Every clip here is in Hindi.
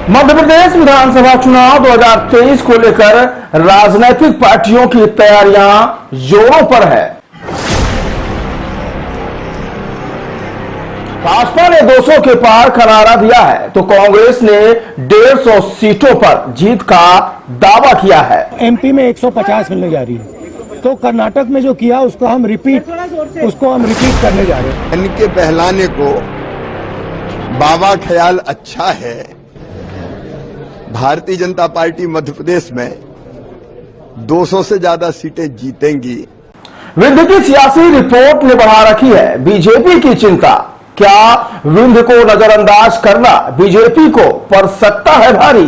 मध्य प्रदेश विधानसभा चुनाव 2023 को लेकर राजनीतिक पार्टियों की तैयारियां जोरों पर है। भाजपा ने 200 के पार का नारा दिया है तो कांग्रेस ने 150 सीटों पर जीत का दावा किया है। एमपी में 150 मिलने जा रही है तो कर्नाटक में जो किया उसको हम रिपीट करने जा रहे हैं। इनके बहलाने को बाबा ख्याल अच्छा है। भारतीय जनता पार्टी मध्य प्रदेश में 200 से ज्यादा सीटें जीतेंगी। विंध्य की सियासी रिपोर्ट ने बढ़ा रखी है बीजेपी की चिंता। क्या विंध्य को नजरअंदाज करना बीजेपी को पड़ सकता है भारी।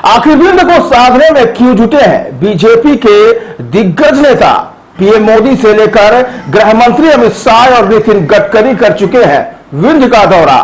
आखिर विंध्य को साधने में क्यों जुटे हैं बीजेपी के दिग्गज नेता। पीएम मोदी से लेकर गृह मंत्री अमित शाह और नितिन गडकरी कर चुके हैं विंध्य का दौरा।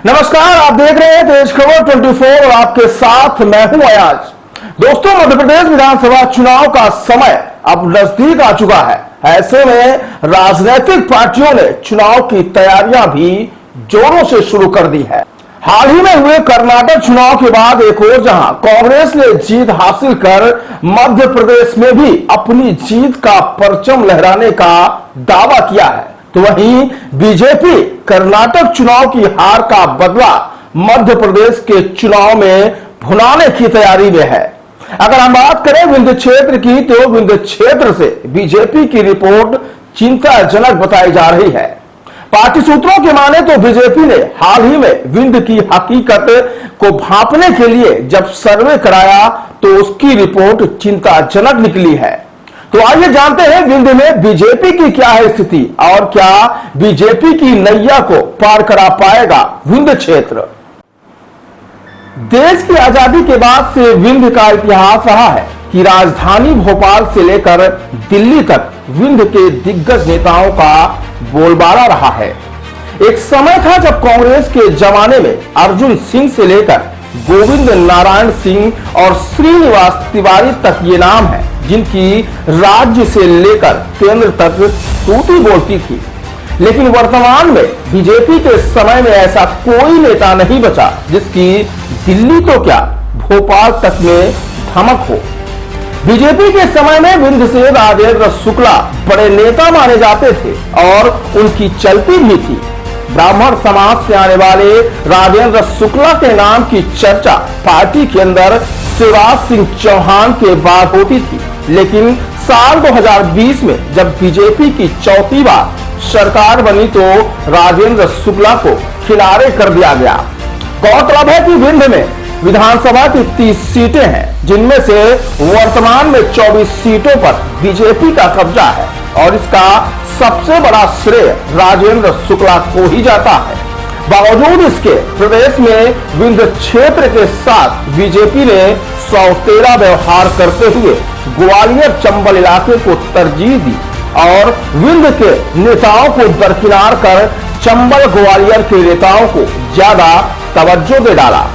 नमस्कार, आप देख रहे हैं तेज खबर 24 और आपके साथ मैं हूं अयाज। दोस्तों, मध्य प्रदेश विधानसभा चुनाव का समय अब नजदीक आ चुका है। ऐसे में राजनीतिक पार्टियों ने चुनाव की तैयारियां भी जोरों से शुरू कर दी है। हाल ही में हुए कर्नाटक चुनाव के बाद एक और जहां कांग्रेस ने जीत हासिल कर मध्य प्रदेश में भी अपनी जीत का परचम लहराने का दावा किया है, तो वहीं बीजेपी कर्नाटक चुनाव की हार का बदला मध्य प्रदेश के चुनाव में भुनाने की तैयारी में है। अगर हम बात करें विंध्य क्षेत्र की तो विंध्य क्षेत्र से बीजेपी की रिपोर्ट चिंताजनक बताई जा रही है। पार्टी सूत्रों के माने तो बीजेपी ने हाल ही में विंध्य की हकीकत को भांपने के लिए जब सर्वे कराया तो उसकी रिपोर्ट चिंताजनक निकली है। तो आइए जानते हैं विंध्य में बीजेपी की क्या है स्थिति और क्या बीजेपी की नैया को पार करा पाएगा विंध्य क्षेत्र। देश की आजादी के बाद से विंध्य का इतिहास रहा है कि राजधानी भोपाल से लेकर दिल्ली तक विंध्य के दिग्गज नेताओं का बोलबाला रहा है। एक समय था जब कांग्रेस के जमाने में अर्जुन सिंह से लेकर गोविंद नारायण सिंह और श्रीनिवास तिवारी तक ये नाम है जिनकी राज्य से लेकर केंद्र तक तूती बोलती थी। लेकिन वर्तमान में बीजेपी के समय में ऐसा कोई नेता नहीं बचा जिसकी दिल्ली तो क्या भोपाल तक में धमक हो। बीजेपी के समय में विंध्य से राजेंद्र शुक्ला बड़े नेता माने जाते थे और उनकी चलती भी थी। ब्राह्मण समाज से आने वाले राजेंद्र शुक्ला के नाम की चर्चा पार्टी के अंदर शिवराज सिंह चौहान के बाद होती थी। लेकिन साल 2020 में जब बीजेपी की चौथी बार सरकार बनी तो राजेंद्र शुक्ला को किनारे कर दिया गया। गौरतलब है कि विंध्य में विधानसभा की 30 सीटें हैं जिनमें से वर्तमान में 24 सीटों पर बीजेपी का कब्जा है और इसका सबसे बड़ा श्रेय राजेंद्र शुक्ला को ही जाता है। बावजूद इसके प्रदेश में विंध्य क्षेत्र के साथ बीजेपी ने सौतेला व्यवहार करते हुए ग्वालियर चंबल इलाके को तरजीह दी और विंध्य के नेताओं को दरकिनार कर चंबल ग्वालियर के नेताओं को ज्यादा तवज्जो दे डाला।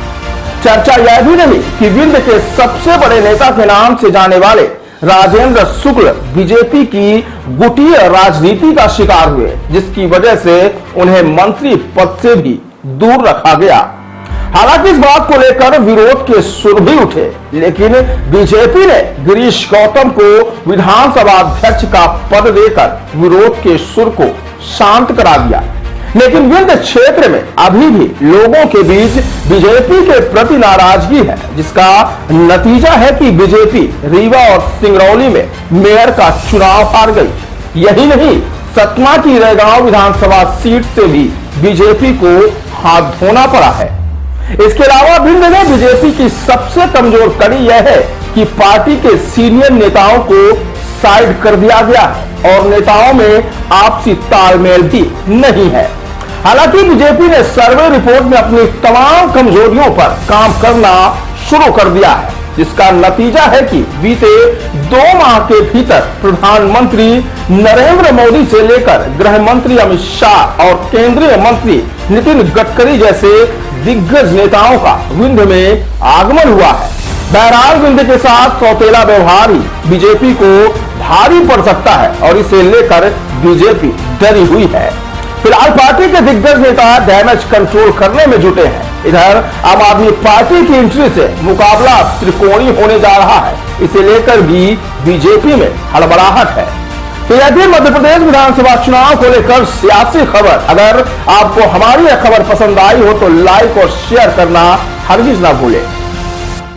चर्चा यह भी नहीं कि विंध्य के सबसे बड़े नेता के नाम से जाने वाले राजेंद्र शुक्ल बीजेपी की गुटीय राजनीति का शिकार हुए, जिसकी वजह से उन्हें मंत्री पद से भी दूर रखा गया। हालांकि इस बात को लेकर विरोध के सुर भी उठे, लेकिन बीजेपी ने गिरीश गौतम को विधानसभा अध्यक्ष का पद देकर विरोध के सुर को शांत करा दिया। लेकिन विंध्य क्षेत्र में अभी भी लोगों के बीच बीजेपी के प्रति नाराजगी है, जिसका नतीजा है कि बीजेपी रीवा और सिंगरौली में मेयर का चुनाव हार गई। यही नहीं, सतना की रैगांव विधानसभा सीट से भी बीजेपी को हाथ धोना पड़ा है। इसके अलावा विंध्य में बीजेपी की सबसे कमजोर कड़ी यह है कि पार्टी के सीनियर नेताओं को साइड कर दिया गया है और नेताओं में आपसी तालमेल भी नहीं है। हालांकि बीजेपी ने सर्वे रिपोर्ट में अपनी तमाम कमजोरियों पर काम करना शुरू कर दिया है, जिसका नतीजा है कि बीते 2 माह के भीतर प्रधानमंत्री नरेंद्र मोदी से लेकर गृह मंत्री अमित शाह और केंद्रीय मंत्री नितिन गडकरी जैसे दिग्गज नेताओं का विंध्य में आगमन हुआ है। बहरहाल विंध्य के साथ सौतेला व्यवहार ही बीजेपी को भारी पड़ सकता है और इसे लेकर बीजेपी डरी हुई है। फिलहाल पार्टी के दिग्गज नेता डैमेज कंट्रोल करने में जुटे हैं। इधर आम आदमी पार्टी की एंट्री से मुकाबला त्रिकोणीय होने जा रहा है, इसे लेकर भी बीजेपी में हड़बड़ाहट है। तो यदि मध्य प्रदेश विधानसभा चुनाव को लेकर सियासी खबर, अगर आपको हमारी यह खबर पसंद आई हो तो लाइक और शेयर करना हरगिज ना भूलें।